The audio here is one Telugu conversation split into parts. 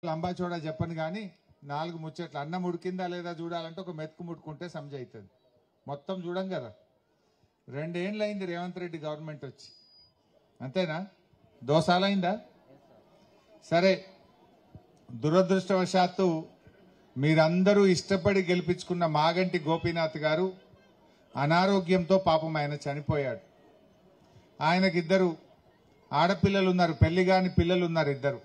లంబాచోడా చెప్పను కానీ 4 ముచ్చట్లు అన్నం ఉడికిందా లేదా చూడాలంటే ఒక మెతుకు ముట్టుకుంటే సమజైతుంది. మొత్తం చూడం కదా. 2 ఏళ్ళు అయింది రేవంత్ రెడ్డి గవర్నమెంట్ వచ్చి, అంతేనా? దోసాలైందా? సరే, దురదృష్టవశాత్తు మీరందరూ ఇష్టపడి గెలిపించుకున్న మాగంటి గోపీనాథ్ గారు అనారోగ్యంతో పాపం ఆయన చనిపోయాడు. ఆయనకిద్దరు ఆడపిల్లలు ఉన్నారు, పెళ్లి కాని పిల్లలు ఉన్నారు ఇద్దరు.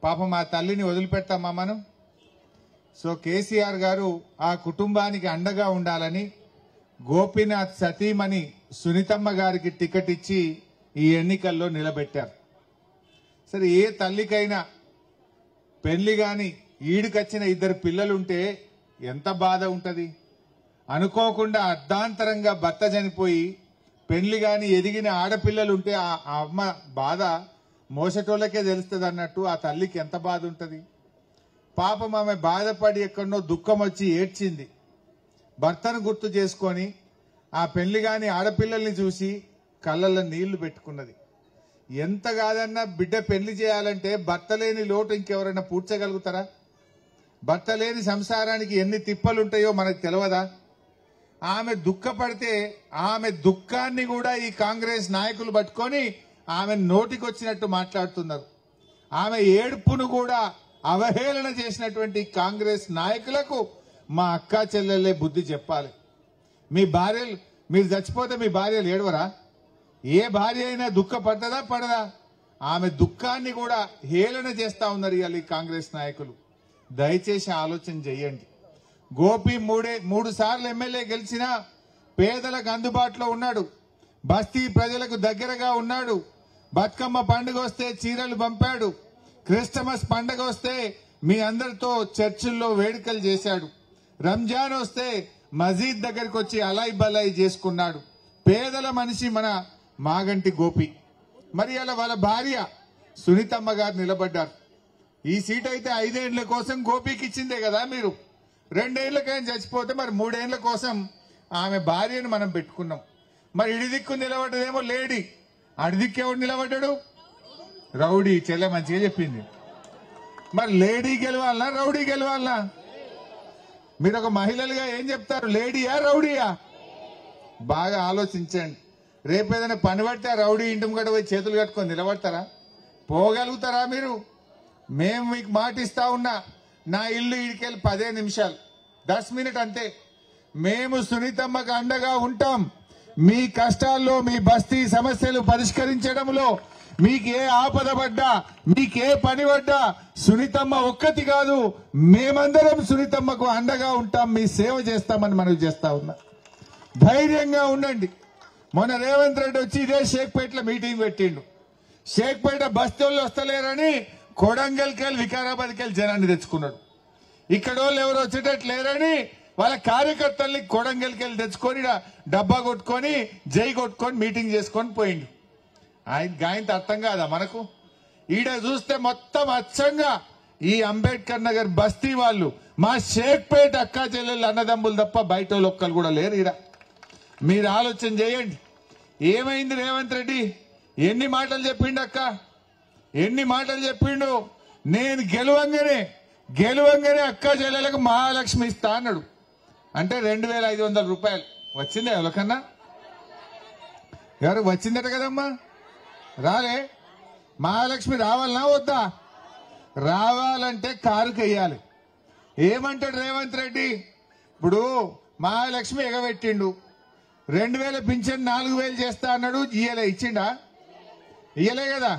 పాపం ఆ తల్లిని వదిలిపెట్టామా మనం? సో కేసీఆర్ గారు ఆ కుటుంబానికి అండగా ఉండాలని గోపీనాథ్ సతీమణి సునీతమ్మ గారికి టికెట్ ఇచ్చి ఈ ఎన్నికల్లో నిలబెట్టారు. సరే, ఏ తల్లికైనా పెళ్లి గాని ఈడికొచ్చిన 2 పిల్లలుంటే ఎంత బాధ ఉంటుంది? అనుకోకుండా అర్ధాంతరంగా భర్త చనిపోయి పెళ్లి గాని ఎదిగిన ఆడపిల్లలుంటే ఆ అమ్మ బాధ మోసటోళ్ళకే తెలుస్తుంది అన్నట్టు ఆ తల్లికి ఎంత బాధ ఉంటుంది? పాపం ఆమె బాధపడి ఎక్కడో దుఃఖం వచ్చి ఏడ్చింది. భర్తను గుర్తు చేసుకొని ఆ పెళ్లి గాని ఆడపిల్లల్ని చూసి కళ్ళల్లో నీళ్లు పెట్టుకున్నది. ఎంత కాదన్నా బిడ్డ పెళ్లి చేయాలంటే భర్త లేని లోటు ఇంకెవరైనా పూడ్చగలుగుతారా? భర్త లేని సంసారానికి ఎన్ని తిప్పలుంటాయో మనకు తెలియదా? ఆమె దుఃఖపడితే ఆమె దుఃఖాన్ని కూడా ఈ కాంగ్రెస్ నాయకులు పట్టుకొని ఆమె నోటికొచ్చినట్టు మాట్లాడుతున్నారు. ఆమె ఏడుపును కూడా అవహేళన చేసినటువంటి కాంగ్రెస్ నాయకులకు మా అక్కా చెల్లెళ్ళే బుద్ధి చెప్పాలి. మీ భార్యలు, మీరు చచ్చిపోతే మీ భార్యలు ఏడవరా? ఏ భార్య అయినా దుఃఖపడ్డదా పడదా? ఆమె దుఃఖాన్ని కూడా హేళన చేస్తా ఉన్నారు ఇవాళ ఈ కాంగ్రెస్ నాయకులు. దయచేసి ఆలోచన చెయ్యండి. గోపి 3 సార్లు ఎమ్మెల్యే గెలిచినా పేదలకు అందుబాటులో ఉన్నాడు, బస్తీ ప్రజలకు దగ్గరగా ఉన్నాడు. బతుకమ్మ పండుగ వస్తే చీరలు పంపాడు, క్రిస్టమస్ పండుగ వస్తే మీ అందరితో చర్చిల్లో వేడుకలు చేశాడు, రంజాన్ వస్తే మసీద్ దగ్గరికి వచ్చి అలాయి బలాయి చేసుకున్నాడు. పేదల మనిషి మన మాగంటి గోపి. మరి అలా వాళ్ళ భార్య సునీతమ్మ గారు నిలబడ్డారు. ఈ సీట్ అయితే 5 ఏళ్ల కోసం గోపికి ఇచ్చిందే కదా మీరు. 2 ఏళ్లకైనా చచ్చిపోతే మరి 3 ఏళ్ల కోసం ఆమె భార్యను మనం పెట్టుకున్నాం. మరి ఇడిదిక్కు నిలబడ్డదేమో లేడీ, అడిదిక్కేవాడు నిలబడ్డాడు రౌడీ. చెల్లె మంచిగా చెప్పింది. మరి లేడీ గెలవాలనా రౌడీ గెలవాలనా? మీరు ఒక మహిళలుగా ఏం చెప్తారు, లేడీయా రౌడీయా? బాగా ఆలోచించండి. రేపేదైనా పని పడితే ఆ రౌడీ ఇంటి ముంగట పోయి చేతులు కట్టుకొని నిలబడతారా? పోగలుగుతారా మీరు? మేము మీకు మాటిస్తా ఉన్నా, నా ఇల్లు ఇడికెళ్ళి 10 నిమిషాలు 10 మినిట్ అంతే. మేము సునీతమ్మకు అండగా ఉంటాం. మీ కష్టాల్లో, మీ బస్తీ సమస్యలు పరిష్కరించడంలో మీకు ఏ ఆపద పడ్డా, మీకే పని పడ్డా సునీతమ్మ ఒక్కటి కాదు, మేమందరం సునీతమ్మకు అండగా ఉంటాం, మీ సేవ చేస్తామని మనవి చేస్తా ఉన్నా. ధైర్యంగా ఉండండి. మొన్న రేవంత్ రెడ్డి వచ్చి ఇదే షేక్పేటలో మీటింగ్ పెట్టిండు. షేక్పేట బస్తీల్లో వస్తలేరని కొడంగల్కి వెళ్ళి వికారాబాద్కి వెళ్ళి జనాన్ని తెచ్చుకున్నాడు. ఇక్కడ వాళ్ళు ఎవరు వచ్చేటట్టు లేరని వాళ్ళ కార్యకర్తల్ని కొడంగల్కి వెళ్ళి తెచ్చుకొని డబ్బా కొట్టుకొని జై కొట్టుకొని మీటింగ్ చేసుకొని పోయిండు. ఆయనతో అర్థం కాదా మనకు? ఈడ చూస్తే మొత్తం అచ్చంగా ఈ అంబేద్కర్ నగర్ బస్తీ వాళ్ళు, మా షేక్పేట అక్కా చెల్లెళ్ళు అన్నదమ్ములు తప్ప బయట వాళ్ళు ఒక్కరు కూడా లేరు ఈడ. మీరు ఆలోచన చేయండి. ఏమైంది రేవంత్ రెడ్డి? ఎన్ని మాటలు చెప్పిండు అక్క, ఎన్ని మాటలు చెప్పిండు. నేను గెలవంగానే అక్కా చెల్లెలకు మహాలక్ష్మి ఇస్తా అన్నాడు. అంటే 2500 రూపాయలు వచ్చిందా ఎవరికన్నా? ఎవరు వచ్చిందట కదమ్మా? రాలే. మహాలక్ష్మి రావాలనా వద్దా? రావాలంటే కారుకి వెయ్యాలి. ఏమంటాడు రేవంత్ రెడ్డి? ఇప్పుడు మహాలక్ష్మి ఎగబెట్టిండు, 2000 పింఛన్ 4000 చేస్తా అన్నాడు. ఇచ్చిండా? ఇయ్యలే కదా.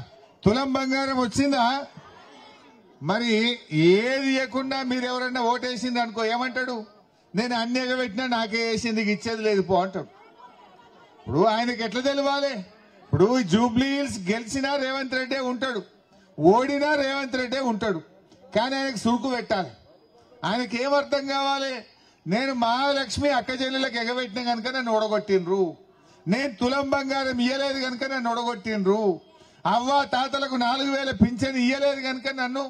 తులం బంగారం వచ్చిందా? మరి ఏది ఇవ్వకుండా మీరు ఎవరన్నా ఓటేసింది అనుకో, ఏమంటాడు? నేను అన్ని ఎగబెట్టినా నాకే వేసింది, ఇచ్చేది లేదు పో అంటాడు. ఇప్పుడు ఆయనకి ఎట్లా తెలవాలి? ఇప్పుడు జూబ్లీ హిల్స్ గెలిచినా రేవంత్ రెడ్డే ఉంటాడు, ఓడినా రేవంత్ రెడ్డే ఉంటాడు. కానీ ఆయనకు సురుకు పెట్టాలి. ఆయనకి ఏం అర్థం కావాలి? నేను మహాలక్ష్మి అక్క చెల్లెలకు ఎగబెట్టిన కనుక నన్ను ఓడగొట్టిండ్రు, నేను తులం బంగారం ఇయ్యలేదు కనుక నన్ను ఓడగొట్టిండ్రు, అవ్వ తాతలకు 4000 పింఛన్ ఇయ్యలేదు కనుక నన్ను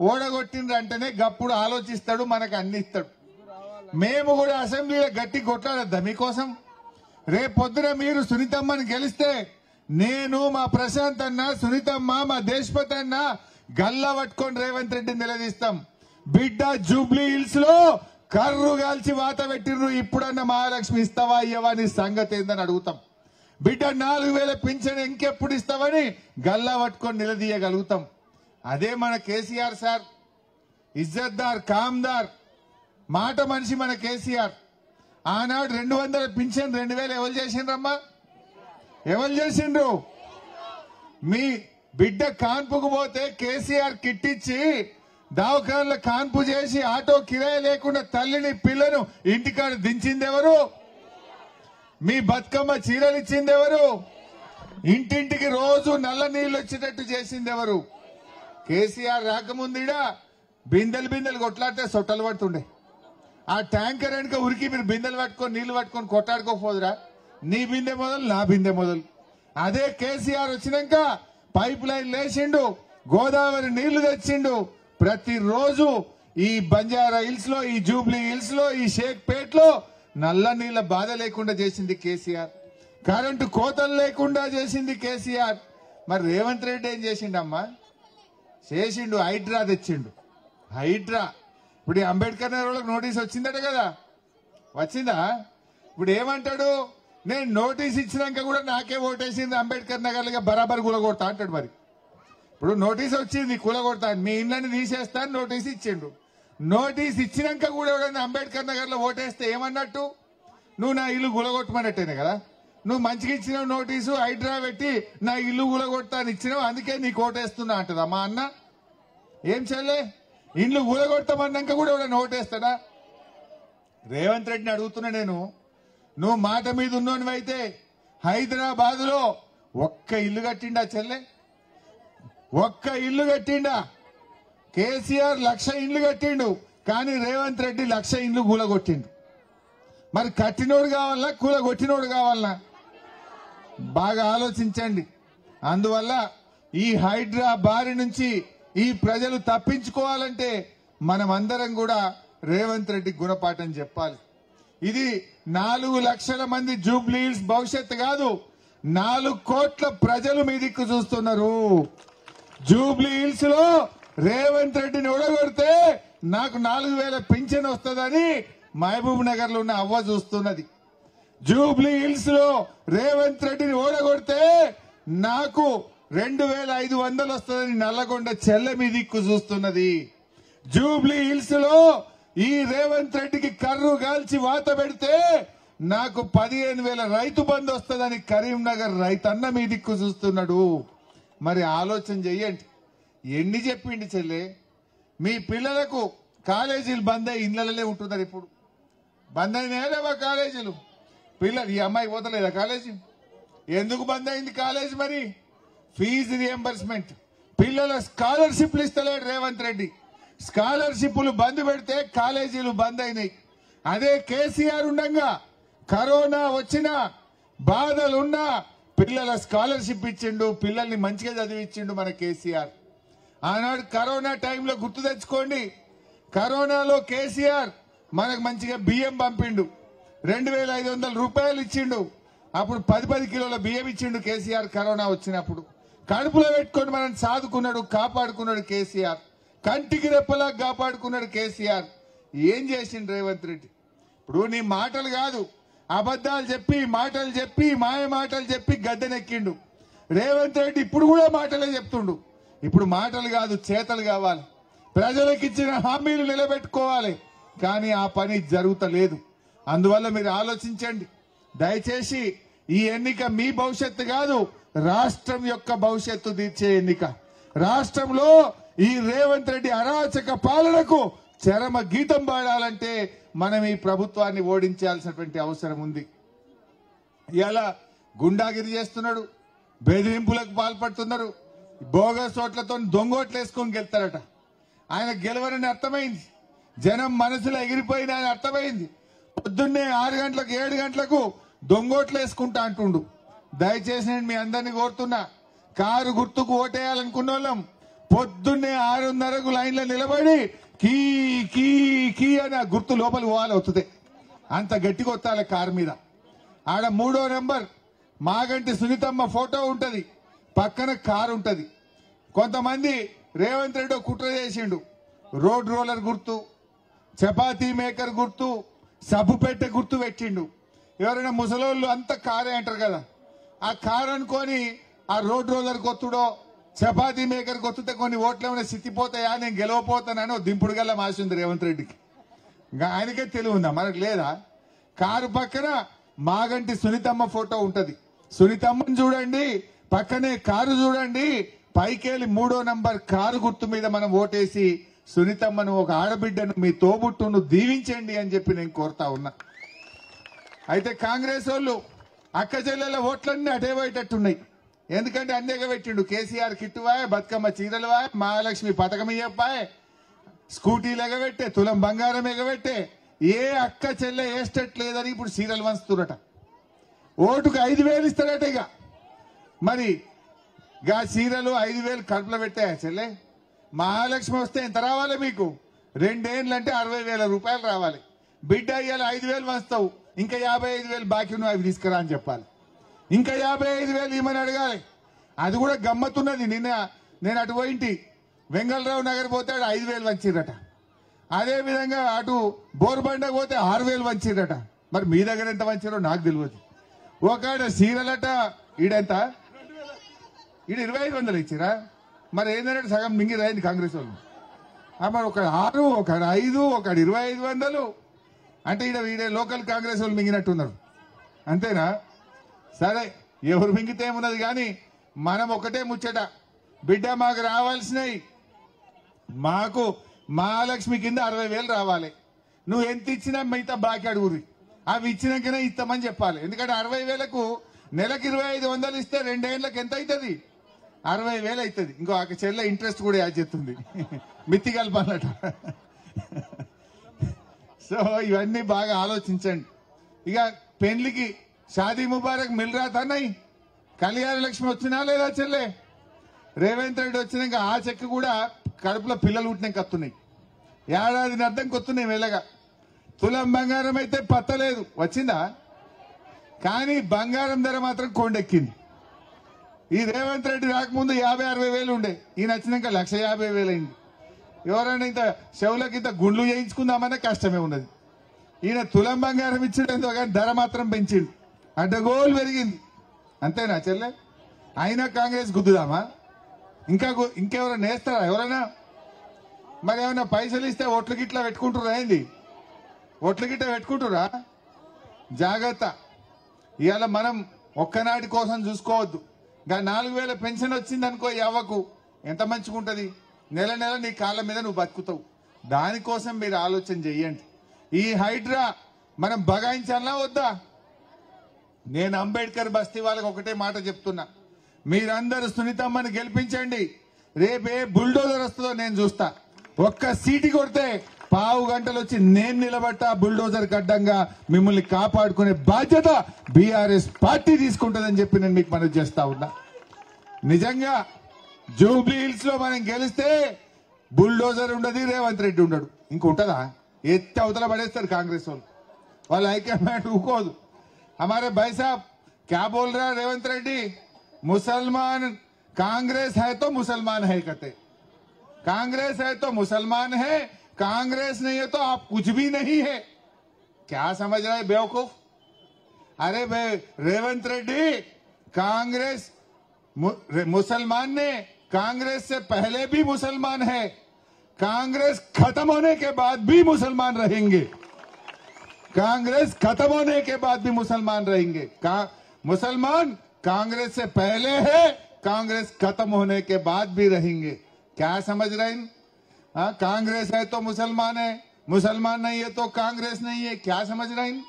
ఓడగొట్టిండ్రు అంటేనే గప్పుడు ఆలోచిస్తాడు, మనకు అన్ని ఇస్తాడు. మేము కూడా అసెంబ్లీలో గట్టి కొట్లాడద్దా మీకోసం? రేపొద్దున మీరు సునీతమ్మని గెలిస్తే నేను, మా ప్రశాంత్ అన్న, సునీతమ్మ, మా దేశపతి అన్న గల్లా పట్టుకొని రేవంత్ రెడ్డిని నిలదీస్తాం. బిడ్డ జూబ్లీ హిల్స్ లో కర్రు కాల్చి వాత పెట్టిర్రు, ఇప్పుడన్నా మహాలక్ష్మి ఇస్తావా ఇయ్యవా నీ సంగతి ఏందని అడుగుతాం. బిడ్డ 4000 పింఛన్ ఇంకెప్పుడు ఇస్తావని గల్లా పట్టుకొని నిలదీయగలుగుతాం. అదే మన కేసీఆర్ సార్, ఇజ్జత్దార్ కామ్దార్ మాట మనిషి మన కేసీఆర్. ఆనాడు 200 పింఛన్ 2000 ఎవరు చేసిండ్రమ్మా? ఎవరు చేసిండ్రు? మీ బిడ్డ కాన్పుకు పోతే కేసీఆర్ కిట్టిచ్చి దవాఖానలో కాన్పు చేసి ఆటో కిరాయి లేకుండా తల్లిని పిల్లను ఇంటికాడ దించిందెవరు? మీ బతుకమ్మ చీరలు ఇచ్చిందెవరు? ఇంటింటికి రోజు నల్ల నీళ్లు వచ్చేటట్టు చేసిందెవరు? కేసీఆర్ రాకముందుడా బిందెలు బిందెలు కొట్లాడితే సొట్టలు పడుతుండే. ఆ ట్యాంకర్ వెనుక ఉరికి మీరు బిందెలు పట్టుకొని నీళ్లు పట్టుకొని కొట్టాడుకోపోదురా? నీ బిందె మొదలు నా బిందె మొదలు. అదే కేసీఆర్ వచ్చినాక పైప్ లైన్ లేచిండు, గోదావరి నీళ్లు తెచ్చిండు. ప్రతిరోజు ఈ బంజారా హిల్స్ లో, ఈ జూబ్లీ హిల్స్ లో, ఈ షేక్ పేట్ లో నల్ల నీళ్ల బాధ లేకుండా చేసింది కేసీఆర్. కరెంటు కోతలు లేకుండా చేసింది కేసీఆర్. మరి రేవంత్ రెడ్డి ఏం చేసిండమ్మా? చేసిండు హైడ్రా తెచ్చిండు. హైడ్రా ఇప్పుడు ఈ అంబేద్కర్ నగర్ వాళ్ళకి నోటీస్ వచ్చిందట కదా, వచ్చిందా? ఇప్పుడు ఏమంటాడు? నేను నోటీస్ ఇచ్చినాక కూడా నాకే ఓటేసింది అంబేద్కర్ నగర్లో బరాబర్ కూలగొడతా అంటాడు. మరి ఇప్పుడు నోటీస్ వచ్చింది కూలగొడతా, మీ ఇళ్ళని తీసేస్తాను నోటీస్ ఇచ్చిండు. నోటీస్ ఇచ్చినాక కూడా ఎవడన్నా అంబేద్కర్ నగర్ లో ఓటేస్తే ఏమన్నట్టు? నువ్వు నా ఇల్లు గులగొట్టమన్నట్టేనే కదా. నువ్వు మంచిగా ఇచ్చినావు నోటీసు, హైడ్రా పెట్టి నా ఇల్లు గులగొడతా అని ఇచ్చినావు, అందుకే నీకు ఓటేస్తున్నా అంటదా మా అన్న? ఏం చెల్లే, ఇల్లు గులగొడతామన్నాక కూడా ఎవడన్నా ఓటేస్తాడా? రేవంత్ రెడ్డిని అడుగుతున్నా నేను, నువ్వు మాట మీద ఉన్నోనివైతే హైదరాబాద్ లో ఒక్క ఇల్లు కట్టిండా చెల్లె? ఒక్క ఇల్లు కట్టిండా? కేసీఆర్ 1,00,000 ఇండ్లు కట్టిండు, కానీ రేవంత్ రెడ్డి 1,00,000 ఇండ్లు కూలగొట్టిండు. మరి కట్టినోడు కావాలన్నా కూలగొట్టినోడు కావాలన్నా? బాగా ఆలోచించండి. అందువల్ల ఈ హైడ్రా బారి నుంచి ఈ ప్రజలు తప్పించుకోవాలంటే మనం అందరం కూడా రేవంత్ రెడ్డి గుణపాఠం చెప్పాలి. ఇది 4 లక్షల మంది జూబ్లీ హిల్స్ భవిష్యత్తు కాదు, 4 కోట్ల ప్రజలు మీ దిక్కు చూస్తున్నారు. జూబ్లీ హిల్స్ లో రేవంత్ రెడ్డిని ఓడగొడితే నాకు 4000 పింఛన్ వస్తుందని మహబూబ్ నగర్ లో ఉన్న అవ్వ చూస్తున్నది. జూబ్లీ హిల్స్ లో రేవంత్ రెడ్డిని ఓడగొడితే నాకు 2500 వస్తుందని నల్లగొండ చెల్లె మీ దిక్కు చూస్తున్నది. జూబ్లీ హిల్స్ లో ఈ రేవంత్ రెడ్డికి కర్రు గాల్చి వాత పెడితే నాకు 15,000 రైతు బంధు వస్తుందని కరీంనగర్ రైతన్న మీ దిక్కు చూస్తున్నాడు. మరి ఆలోచన చెయ్యండి. ఎన్ని చెప్పిండి చెల్లె? మీ పిల్లలకు కాలేజీలు బంద్ అయ్యి ఇళ్లలోనే ఉంటున్నారు. ఇప్పుడు బంద్ అయినాయా లేవా కాలేజీలు? పిల్లలు, ఈ అమ్మాయి పోతలేదా కాలేజీ? ఎందుకు బంద్ అయింది కాలేజీ? మరి ఫీజు రియంబర్స్మెంట్, పిల్లల స్కాలర్షిప్లు ఇస్తలేడు రేవంత్ రెడ్డి. స్కాలర్షిప్లు బంద్ పెడితే కాలేజీలు బంద్ అయినాయి. అదే కేసీఆర్ ఉండగా కరోనా వచ్చినా బాధలున్నా పిల్లల స్కాలర్షిప్ ఇచ్చిండు, పిల్లల్ని మంచిగా చదివించిండు మన కేసీఆర్. ఆనాడు కరోనా టైంలో గుర్తు తెచ్చుకోండి, కరోనాలో కేసీఆర్ మనకు మంచిగా బియ్యం పంపిండు, 2,500 రూపాయలు ఇచ్చిండు. అప్పుడు 10 కిలోల బియ్యం ఇచ్చిండు కేసీఆర్. కరోనా వచ్చినప్పుడు కడుపులో పెట్టుకొని మనం సాదుకున్నాడు, కాపాడుకున్నాడు కేసీఆర్. కంటికి రెప్పలా కాపాడుకున్నాడు కేసీఆర్. ఏం చేసిండు రేవంత్ రెడ్డి? ఇప్పుడు నీ మాటలు కాదు, అబద్దాలు చెప్పి మాటలు చెప్పి మాయ మాటలు చెప్పి గద్దెనెక్కిండు రేవంత్ రెడ్డి. ఇప్పుడు కూడా మాటలే చెప్తుండు. ఇప్పుడు మాటలు కాదు, చేతలు కావాలి. ప్రజలకు ఇచ్చిన హామీలు నిలబెట్టుకోవాలి, కానీ ఆ పని జరుగుతలేదు. అందువల్ల మీరు ఆలోచించండి దయచేసి. ఈ ఎన్నిక మీ భవిష్యత్తు కాదు, రాష్ట్రం యొక్క భవిష్యత్తు తీర్చే ఎన్నిక. రాష్ట్రంలో ఈ రేవంత్ రెడ్డి అరాచక పాలనకు చరమ గీతం పాడాలంటే మనం ఈ ప్రభుత్వాన్ని ఓడించాల్సినటువంటి అవసరం ఉంది. ఇలా గుండాగిరి చేస్తున్నాడు, బెదిరింపులకు పాల్పడుతున్నారు, బోగస్ ఓట్లతో దొంగోట్లు వేసుకొని గెలుతారట. ఆయన గెలవరని అర్థమైంది, జనం మనసులో ఎగిరిపోయిన అర్థమైంది. పొద్దున్నే 6 గంటలకు 7 గంటలకు దొంగోట్లు వేసుకుంటా అంటుండు. దయచేసి నేను మీ అందరినీ కోరుతున్నా, కారు గుర్తుకు ఓటేయాలనుకున్న వాళ్ళం పొద్దున్నే 6:30కు లైన్లో నిలబడి కీ కీ కీ అని ఆ గుర్తు లోపలికి పోవాలి. అవుతుంది అంత గట్టిగా వస్తాలి కారు మీద. ఆడ 3వ నెంబర్ మాగంటి సునీతమ్మ ఫోటో ఉంటది, పక్కన కారు ఉంటది. కొంతమంది రేవంత్ రెడ్డి కుట్ర చేసిండు. రోడ్ రోలర్ గుర్తు, చపాతీ మేకర్ గుర్తు, సబ్బు పెట్టె గుర్తు పెట్టిండు. ఎవరైనా ముసలోళ్ళు అంతా కారే అంటారు కదా, ఆ కారు అనుకొని ఆ రోడ్ రోలర్ కొత్తుడో చపాతీ మేకర్ కొత్తుతే కొన్ని ఓట్లు ఏమైనా సిత్తిపోతాయా, నేను గెలవపోతానని దింపుడు గల్ల మాసింది రేవంత్ రెడ్డికి. ఇంకా ఆయనకే తెలివి ఉందా, మనకు లేదా? కారు పక్కన మాగంటి సునీతమ్మ ఫోటో ఉంటది. సునీతమ్మని చూడండి, పక్కనే కారు చూడండి, పైకెళ్ళి 3వ నంబర్ కారు గుర్తు మీద మనం ఓటేసి సునీతమ్మను, ఒక ఆడబిడ్డను, మీ తోబుట్టును దీవించండి అని చెప్పి నేను కోరుతా ఉన్నా. అయితే కాంగ్రెస్ వాళ్ళు అక్క చెల్లెల ఓట్లన్నీ అటే పోయేటట్టున్నాయి. ఎందుకంటే అన్నేగా పెట్టిండు. కేసీఆర్ కిట్టువాయ్, బతుకమ్మ చీరలువాయ్, మహాలక్ష్మి పథకం ఇయ్యపాయ్, స్కూటీలు ఎగబెట్టే, తులం బంగారం ఎగబెట్టే, ఏ అక్క చెల్లె వేసేటట్టు లేదని ఇప్పుడు చీరలు వంచుతురట. ఓటుకు 5,000 ఇస్తారట. ఇక మరి గా చీరలు 5,000 కడుపులో పెట్టాయా చెల్లె? మహాలక్ష్మి వస్తే ఎంత రావాలి మీకు? 2 ఏళ్ళంటే 60,000 రూపాయలు రావాలి. బిడ్డ అయ్యాలి 5,000 వంచుతావు, ఇంకా 55,000 బాకీ నువ్వు అవి తీసుకురా అని చెప్పాలి. ఇంకా 55,000 ఇవ్వమని అడగాలి. అది కూడా గమ్మత్తున్నది. నేను అటు పోయింటి వెంగళరావు నగర్ పోతే 5,000 వంచిరట. అదే విధంగా అటు బోర్బండ పోతే 6,000 వంచిరట. మరి మీ దగ్గర ఎంత వంచారో నాకు తెలియదు. ఒకడ సీరలట ఈడెంత, ఈడు 2,500 ఇచ్చిరా. మరి ఏంటంటే సగం మింగిరైంది కాంగ్రెస్ వాళ్ళు. మరి ఒక 6, ఒక 5, ఒక 2,500 అంటే ఈడ లోకల్ కాంగ్రెస్ వాళ్ళు మింగినట్టున్నారు. అంతేనా? సరే, ఎవరు మింగితే ఏమున్నది కానీ మనం ఒకటే ముచ్చట, బిడ్డ మాకు రావాల్సినవి, మాకు మహాలక్ష్మి కింద 60,000 రావాలి. నువ్వు ఎంత ఇచ్చినా మిగతా బాకీ అడుగురి, అవి ఇచ్చినాకనే ఇస్తామని చెప్పాలి. ఎందుకంటే 60,000కు నెలకు 2,500 ఇస్తే 2 ఏళ్ళకి ఎంత అవుతుంది? 60,000 అవుతుంది. ఇంకో ఆ చెల్లె ఇంట్రెస్ట్ కూడా యాడ్ చేస్తుంది, మిత్తి కలపాలట. సో ఇవన్నీ బాగా ఆలోచించండి. ఇక పెళ్లికి షాదీ ముబారక్ మిల్ రాతాన్నాయి, కళ్యాణ లక్ష్మి వచ్చినా లేదా చెల్లె? రేవంత్ రెడ్డి వచ్చినాక ఆ చెక్ కూడా కడుపులో పిల్లలు పుట్టినాక వస్తున్నాయి. ఏడాదిని అర్థం కొత్తున్నాయి మెల్లగా. తులం బంగారం అయితే పత్తలేదు, వచ్చిందా? కానీ బంగారం ధర మాత్రం కొండెక్కింది. ఈ రేవంత్ రెడ్డి రాకముందు 50-60 ఉండే, ఈయన వచ్చినాక 1,50,000 అయింది. ఎవరైనా ఇంత చెవులకి ఇంత గుండ్లు చేయించుకుందామనే కష్టమే ఉన్నది. ఈయన తులం బంగారం ఇచ్చిండో కానీ ధర మాత్రం పెంచిండు, అడ్డగోలు పెరిగింది. అంతేనా చెల్లె? అయినా కాంగ్రెస్ గుద్దుదామా? ఇంకెవరైనా నేస్తారా ఎవరైనా? మరి ఏమైనా పైసలు ఇస్తే ఓట్లు గిట్లా పెట్టుకుంటురా? ఏంది ఓట్లు గిట్లా పెట్టుకుంటురా? జాగ్రత్త. ఇవాళ మనం ఒక్కనాటి కోసం చూసుకోవద్దు. ఇంకా 4,000 పెన్షన్ వచ్చింది అనుకో, అవ్వకు ఎంత మంచిగా ఉంటుంది. నెల నెల నీ కాళ్ళ మీద నువ్వు బతుకుతావు. దానికోసం మీరు ఆలోచన చెయ్యండి. ఈ హైడ్రా మనం బగాయించాలా వద్దా? నేను అంబేద్కర్ బస్తీ వాళ్ళకి ఒకటే మాట చెప్తున్నా, మీరందరూ సునీతమ్మని గెలిపించండి. రేపే బుల్డోజర్ వస్తుందో నేను చూస్తా. ఒక్క సీటు కొడితే 15 గంటలు వచ్చి నేను నిలబట్ట బుల్డోజర్ గడ్డంగా మిమ్మల్ని కాపాడుకునే బాధ్యత బీఆర్ఎస్ పార్టీ తీసుకుంటుందని చెప్పి నేను మీకు మనవి చేస్తా ఉన్నా. నిజంగా జూబ్లీ హిల్స్ లో మనం గెలిస్తే బుల్డోజర్ ఉండదు, రేవంత్ రెడ్డి ఉండడు. ఇంకుంటదా? ఎత్తి అవతల పడేస్తారు కాంగ్రెస్ వాళ్ళు. వాళ్ళ హైకమాండ్ ఊకోదు. हमारे भाई साहब क्या बोल रहा है रेवंत रेड्डी? मुसलमान कांग्रेस है तो मुसलमान है कहते, कांग्रेस है तो मुसलमान है, कांग्रेस नहीं है तो आप कुछ भी नहीं है. क्या समझ रहा है बेवकूफ? अरे रेवंत रेड्डी, कांग्रेस मुसलमान ने कांग्रेस से पहले भी मुसलमान है, कांग्रेस खत्म होने के बाद भी मुसलमान रहेंगे, कांग्रेस खत्म होने के बाद भी मुसलमान रहेंगे. मुसलमान कांग्रेस से पहले है, कांग्रेस खत्म होने के बाद भी रहेंगे. क्या समझ रहे हैं? कांग्रेस है तो मुसलमान है, मुसलमान नहीं है तो कांग्रेस नहीं है. क्या समझ रहे हैं?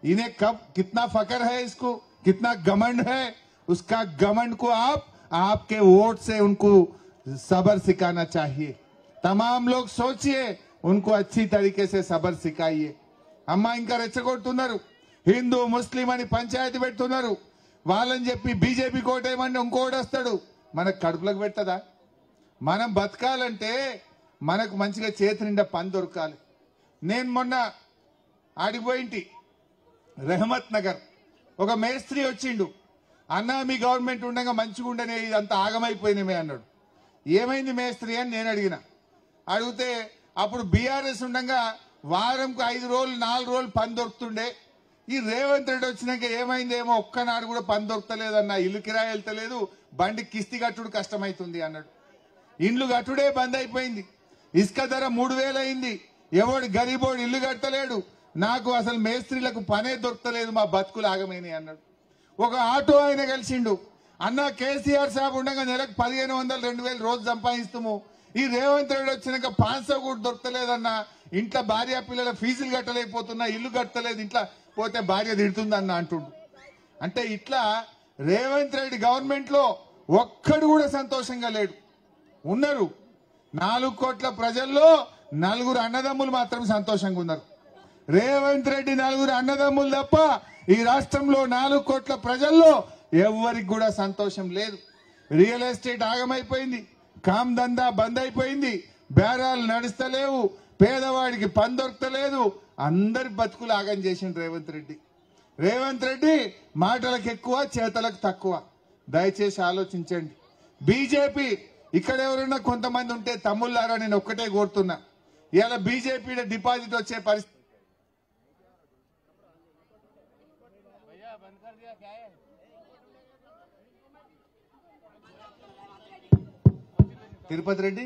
इन्हें कब कितना फकर है, इसको कितना घमंड है. उसका घमंड को आप आपके वोट से उनको सब्र सिखाना चाहिए. तमाम लोग सोचिए, उनको अच्छी तरीके से सब्र सिखाइए. అమ్మా ఇంకా రెచ్చగొడుతున్నారు, హిందూ ముస్లిం అని పంచాయతీ పెడుతున్నారు. వాళ్ళని చెప్పి బీజేపీ కోటేయమంటే ఇంకోటి వస్తాడు. మనకు కడుపులకు పెట్టదా? మనం బతకాలంటే మనకు మంచిగా చేతి నిండా పని దొరకాలి. నేను మొన్న ఆడిపోయింటి రెహమత్ నగర్, ఒక మేస్త్రి వచ్చిండు. అన్నా మీ గవర్నమెంట్ ఉండగా మంచిగా ఉండనే ఇదంతా ఆగమైపోయినమే అన్నాడు. ఏమైంది మేస్త్రి అని నేను అడిగితే అప్పుడు బీఆర్ఎస్ ఉండగా వారంకు 5 రోజులు 4 రోజులు పని దొరుకుతుండే. ఈ రేవంత్ రెడ్డి వచ్చినాక ఏమైందేమో ఒక్కనాడు కూడా పని దొరకలేదన్న, ఇల్లు కిరాయి వెళ్తలేదు, బండి కిస్తి కట్టుడు కష్టమైతుంది అన్నాడు. ఇండ్లు కట్టుడే బంద్ అయిపోయింది. ఇసుక ధర 3000 అయింది. ఎవడు గరీబోడు ఇల్లు కట్టలేడు. నాకు అసలు మేస్త్రీలకు పనే దొరకలేదు, మా బతుకులు ఆగమైనాయి అన్నాడు. ఒక ఆటో ఆయన కలిసిండు, అన్న కేసీఆర్ సాబ్ ఉండగా నెలకు 1500 2000 రోజు సంపాదిస్తాము, ఈ రేవంత్ రెడ్డి వచ్చినాక 500 కూడా దొరకలేదన్న, ఇంట్లో భార్య పిల్లల ఫీజులు కట్టలేకపోతున్నా, ఇల్లు కట్టలేదు, ఇంట్లో పోతే భార్య తిడుతుందన్న అంటుండు. అంటే ఇట్లా రేవంత్ రెడ్డి గవర్నమెంట్ లో ఒక్కడు కూడా సంతోషంగా లేడు. ఉన్నారు 4 కోట్ల ప్రజల్లో 4 అన్నదమ్ములు మాత్రం సంతోషంగా ఉన్నారు. రేవంత్ రెడ్డి 4 అన్నదమ్ములు తప్ప ఈ రాష్ట్రంలో 4 కోట్ల ప్రజల్లో ఎవరికి కూడా సంతోషం లేదు. రియల్ ఎస్టేట్ ఆగమైపోయింది, కామ్ దందా బంద్ అయిపోయింది, బేరాలు నడుస్తలేవు, పేదవాడికి పని దొరకలేదు, అందరి బతుకులు ఆగం చేసిండు రేవంత్ రెడ్డి మాటలకు ఎక్కువ, చేతలకు తక్కువ. దయచేసి ఆలోచించండి. బీజేపీ ఇక్కడ ఎవరైనా కొంతమంది ఉంటే తమ్ముళ్ళారా, నేను ఒక్కటే కోరుతున్నా, ఇవాళ బీజేపీ డిపాజిట్ వచ్చే పరిస్థితి. తిరుపతి రెడ్డి